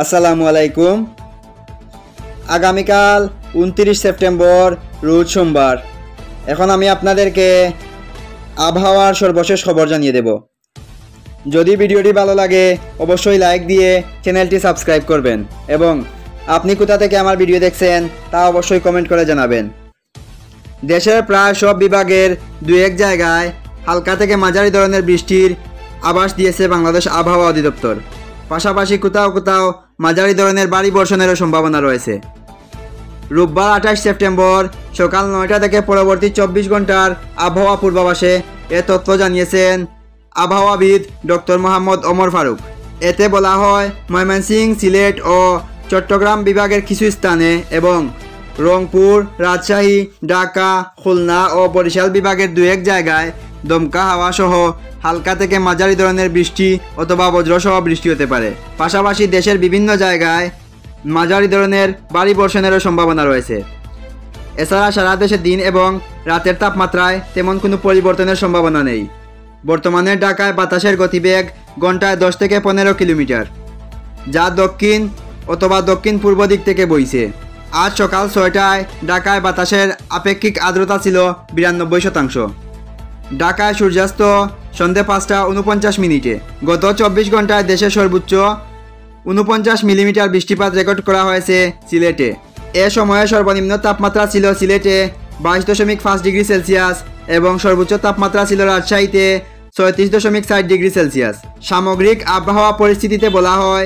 আসসালামু আলাইকুম। আগামীকাল 29 সেপ্টেম্বর রোজ সোমবার। এখন আমি আপনাদেরকে আবহাওয়ার সর্বশেষ খবর জানিয়ে দেব। যদি ভিডিওটি ভালো লাগে অবশ্যই লাইক দিয়ে চ্যানেলটি সাবস্ক্রাইব করবেন এবং আপনি কোথা থেকে আমার ভিডিও দেখছেন তা অবশ্যই কমেন্ট করে জানাবেন। দেশের প্রায় সব বিভাগের দু এক জায়গায় হালকা থেকে মাঝারি ধরনের বৃষ্টির আভাস দিয়েছে বাংলাদেশ আবহাওয়া অধিদপ্তর। পাশাপাশি কোথাও কোথাও মাঝারি ধরনের ভারী বর্ষণেরও সম্ভাবনা রয়েছে। রোববার 28 সেপ্টেম্বর সকাল 9টা থেকে পরবর্তী 24 ঘন্টার আবহাওয়া পূর্বাভাসে এ তথ্য জানিয়েছেন আবহাওয়াবিদ ডক্টর মোহাম্মদ ওমর ফারুক। এতে বলা হয়, ময়মনসিংহ, সিলেট ও চট্টগ্রাম বিভাগের কিছু স্থানে এবং রংপুর, রাজশাহী, ঢাকা, খুলনা ও বরিশাল বিভাগের দু এক জায়গায় দমকা হাওয়া সহ হালকা থেকে মাঝারি ধরনের বৃষ্টি অথবা বজ্রসহ বৃষ্টি হতে পারে। পাশাপাশি দেশের বিভিন্ন জায়গায় মাঝারি ধরনের ভারী বর্ষণেরও সম্ভাবনা রয়েছে। এছাড়া সারা দেশে দিন এবং রাতের তাপমাত্রায় তেমন কোনো পরিবর্তনের সম্ভাবনা নেই। বর্তমানে ঢাকায় বাতাসের গতিবেগ ঘন্টায় 10 থেকে 15 কিলোমিটার, যা দক্ষিণ অথবা দক্ষিণ পূর্ব দিক থেকে বইছে। আজ সকাল 6টায় ঢাকায় বাতাসের আপেক্ষিক আর্দ্রতা ছিল 92%। ঢাকায় সূর্যাস্ত সন্ধ্যে 5টা 49 মিনিটে। গত 24 ঘন্টায় দেশের সর্বোচ্চ 49 মিলিমিটার বৃষ্টিপাত রেকর্ড করা হয়েছে সিলেটে। এ সময়ে সর্বনিম্ন তাপমাত্রা ছিল সিলেটে 22.5 ডিগ্রি সেলসিয়াস এবং সর্বোচ্চ তাপমাত্রা ছিল রাজশাহীতে 36.60 ডিগ্রি সেলসিয়াস। সামগ্রিক আবহাওয়া পরিস্থিতিতে বলা হয়,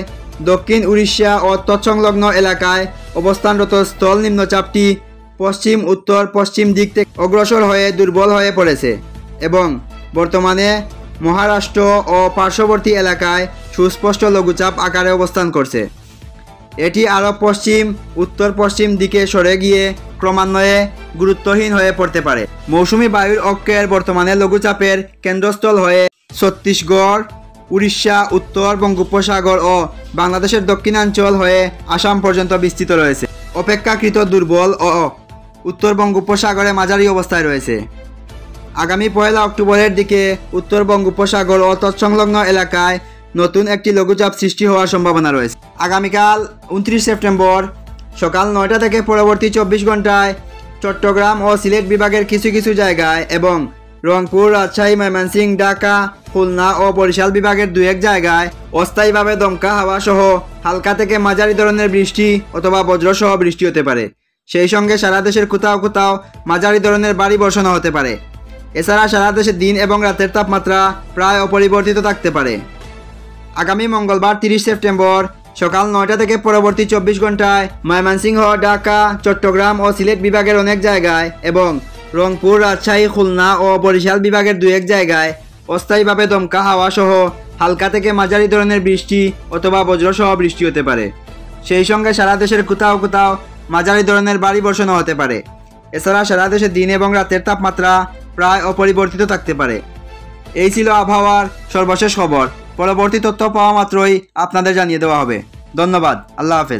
দক্ষিণ উড়িষ্যা ও তৎসংলগ্ন এলাকায় অবস্থানরত স্থল নিম্নচাপটি পশ্চিম উত্তর পশ্চিম দিক থেকে অগ্রসর হয়ে দুর্বল হয়ে পড়েছে এবং বর্তমানে মহারাষ্ট্র ও পার্শ্ববর্তী এলাকায় সুস্পষ্ট লঘুচাপ আকারে অবস্থান করছে। এটি আরও পশ্চিম উত্তর পশ্চিম দিকে সরে গিয়ে ক্রমান্বয়ে গুরুত্বহীন হয়ে পড়তে পারে। মৌসুমি বায়ুর অক্ষের বর্তমানে লঘুচাপের কেন্দ্রস্থল হয়ে ছত্তিশগড়, উড়িষ্যা, উত্তর বঙ্গোপসাগর ও বাংলাদেশের দক্ষিণাঞ্চল হয়ে আসাম পর্যন্ত বিস্তৃত রয়েছে। অপেক্ষাকৃত দুর্বল ও উত্তর বঙ্গোপসাগরে মাঝারি অবস্থায় রয়েছে। আগামী 1 অক্টোবরের দিকে উত্তর বঙ্গোপসাগর ও তৎসংলগ্ন এলাকায় নতুন একটি লঘুচাপ সৃষ্টি হওয়ার সম্ভাবনা রয়েছে। আগামীকাল 29 সেপ্টেম্বর সকাল 9টা থেকে পরবর্তী 24 ঘন্টায় চট্টগ্রাম ও সিলেট বিভাগের কিছু কিছু জায়গায় এবং রংপুর, রাজশাহী, ময়মনসিংহ, ঢাকা, খুলনা ও বরিশাল বিভাগের দু এক জায়গায় অস্থায়ীভাবে দমকা হাওয়া সহ হালকা থেকে মাঝারি ধরনের বৃষ্টি অথবা বজ্রসহ বৃষ্টি হতে পারে। সেই সঙ্গে সারা দেশের কোথাও কোথাও মাঝারি ধরনের ভারী বর্ষণও হতে পারে। এছাড়া সারা দেশে দিন এবং রাতের তাপমাত্রা প্রায় অপরিবর্তিত থাকতে পারে। আগামী মঙ্গলবার 30 সেপ্টেম্বর সকাল 9টা থেকে পরবর্তী 24 ঘন্টায় ময়মনসিংহ, ঢাকা, চট্টগ্রাম ও সিলেট বিভাগের অনেক জায়গায় এবং রংপুর, রাজশাহী, খুলনা ও বরিশাল বিভাগের দু এক জায়গায় অস্থায়ীভাবে দমকা হাওয়া সহ হালকা থেকে মাঝারি ধরনের বৃষ্টি অথবা বজ্রসহ বৃষ্টি হতে পারে। সেই সঙ্গে সারা দেশের কোথাও কোথাও মাঝারি ধরনের ভারী বর্ষণও হতে পারে। এছাড়া সারা দেশে দিন এবং রাতের তাপমাত্রা প্রায় অপরিবর্তিত থাকতে পারে। এই ছিল আবহাওয়ার সর্বশেষ খবর। পরবর্তী তথ্য পাওয়া মাত্রই আপনাদের জানিয়ে দেওয়া হবে। ধন্যবাদ। আল্লাহ হাফেজ।